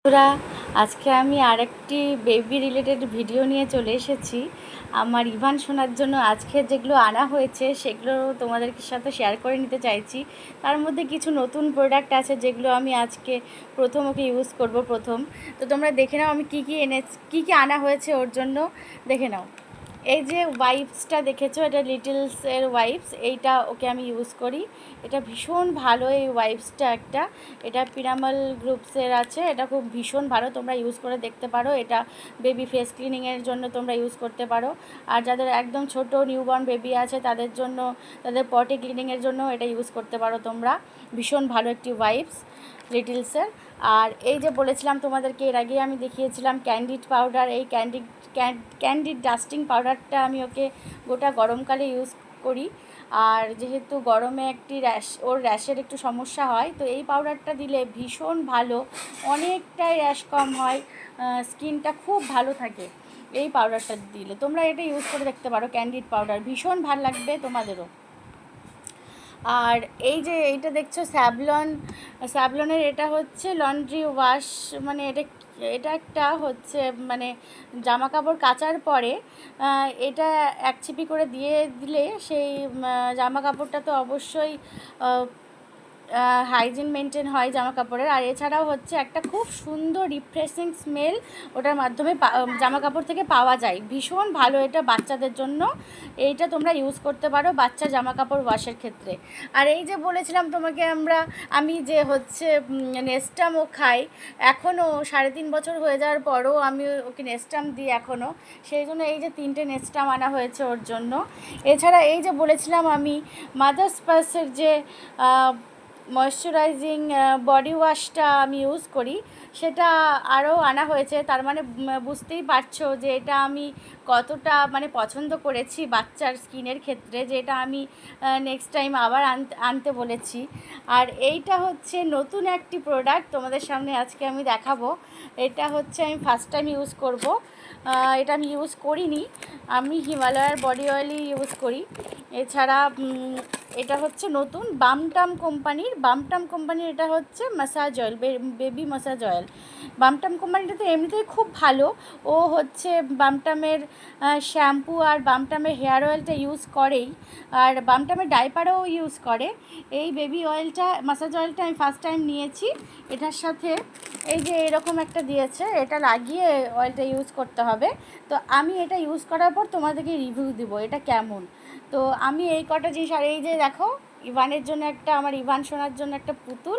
বন্ধুরা, আজকে আমি আরেকটি বেবি রিলেটেড ভিডিও নিয়ে চলে এসেছি। আমার ইভান সোনার জন্য আজকে যেগুলো আনা হয়েছে সেগুলো তোমাদের সাথে শেয়ার করে নিতে চাইছি। তার মধ্যে কিছু নতুন প্রোডাক্ট আছে যেগুলো আমি আজকে প্রথম ওকে ইউজ করব। তো তোমরা দেখে নাও আমি কী কী আনা হয়েছে ওর জন্য। দেখে নাও, এই যে ওয়াইপসটা দেখেছো, এটা লিটলসের ওয়াইপস। এইটা ওকে আমি ইউজ করি। এটা ভীষণ ভালো এই ওয়াইপসটা। এটা পিরামাল গ্রুপসের আছে। এটা খুব ভীষণ ভালো, তোমরা ইউজ করে দেখতে পারো। এটা বেবি ফেস ক্লিনিংয়ের জন্য তোমরা ইউজ করতে পারো। আর যাদের একদম ছোট নিউবর্ন বেবি আছে তাদের জন্য, তাদের পটি ক্লিনিংয়ের জন্য এটা ইউজ করতে পারো তোমরা। ভীষণ ভালো একটি ওয়াইপস লিটলসের। আর এই যে বলেছিলাম তোমাদেরকে, এর আগে আমি দেখিয়েছিলাম ক্যান্ডিড পাউডার। এই ক্যান্ডিড ডাস্টিং পাউডারটা আমি ওকে গোটা গরমকালে ইউজ করি। আর যেহেতু গরমে ওর র্যাশের একটু সমস্যা হয়, তো এই পাউডারটা দিলে ভীষণ ভালো, অনেকটাই র্যাশ কম হয়, স্কিনটা খুব ভালো থাকে। এই পাউডারটা দিলে তোমরা এটা ইউজ করে দেখতে পারো। ক্যান্ডিড পাউডার ভীষণ ভালো লাগবে তোমাদেরও। আর এই যে এইটা দেখছো স্যাভলনের, এটা হচ্ছে লন্ড্রি ওয়াশ। মানে এটা একটা হচ্ছে মানে জামা কাপড় কাচার পরে এটা এক ছিপি করে দিয়ে দিলে সেই জামা কাপড়টা তো অবশ্যই হাইজিন মেনটেন হয় জামা কাপড়ের। আর এছাড়াও হচ্ছে একটা খুব সুন্দর রিফ্রেশিং স্মেল ওটার মাধ্যমে জামা কাপড় থেকে পাওয়া যায়। ভীষণ ভালো এটা বাচ্চাদের জন্য। এইটা তোমরা ইউজ করতে পারো বাচ্চার জামা কাপড় ওয়াশের ক্ষেত্রে। আর এই যে বলেছিলাম তোমাকে আমি যে হচ্ছে নেস্টামও খাই, এখনও 3.5 বছর হয়ে যাওয়ার পরও আমি ওকে নেস্টাম দিই এখনও। সেই জন্য এই যে 3টে নেস্টাম আনা হয়েছে ওর জন্য। এছাড়া এই যে বলেছিলাম আমি মাদার্স পার্সের যে ময়শ্চারাইজিং বডি ওয়াশটা আমি ইউজ করি, সেটা আরও আনা হয়েছে। তার মানে বুঝতেই পারছো যে এটা আমি কতটা মানে পছন্দ করেছি বাচ্চার স্কিনের ক্ষেত্রে, যে এটা আমি নেক্সট টাইম আবার আনতে বলেছি। আর এইটা হচ্ছে নতুন একটি প্রোডাক্ট তোমাদের সামনে আজকে আমি দেখাবো। এটা হচ্ছে আমি ফার্স্ট টাইম ইউজ করব। এটা আমি ইউজ করিনি, আমি হিমালয়ার বডি অয়েলই ইউজ করি। এছাড়া এটা হচ্ছে নতুন বামটাম কোম্পানির এটা হচ্ছে massage oil, baby massage oil. Bumtum কোম্পানিটা তো এমনিতেই খুব ভালো। ও হচ্ছে বামটামের শ্যাম্পু আর বামটামের হেয়ার অয়েলটা ইউজ করেই, আর বামটামের ডাইপারও ইউজ করে। এই বেবি অয়েলটা, ম্যাসাজ অয়েলটা আমি ফার্স্ট টাইম নিয়েছি। এটার সাথে এই যে এরকম একটা দিয়েছে, এটা লাগিয়ে অয়েলটা ইউজ করতে হবে। তো আমি এটা ইউজ করার পর তোমাদেরকে রিভিউ দিব এটা কেমন। তো আমি এই কটা জিনিস, আর এই যে দেখো ইভানের জন্য আমার ইভান সোনার জন্য একটা পুতুল।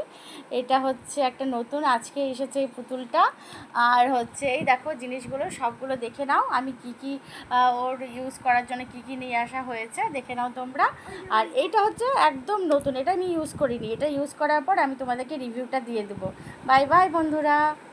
এটা হচ্ছে একটা নতুন আজকে এসেছে এই পুতুলটা। আর হচ্ছে এই দেখো জিনিসগুলো সবগুলো দেখে নাও, আমি কি ওর ইউজ করার জন্য কি নিয়ে আসা হয়েছে দেখে নাও তোমরা। আর এইটা হচ্ছে একদম নতুন, এটা আমি ইউজ করিনি। এটা ইউজ করার পর আমি তোমাদেরকে রিভিউটা দিয়ে দেবো। বাই বাই বন্ধুরা।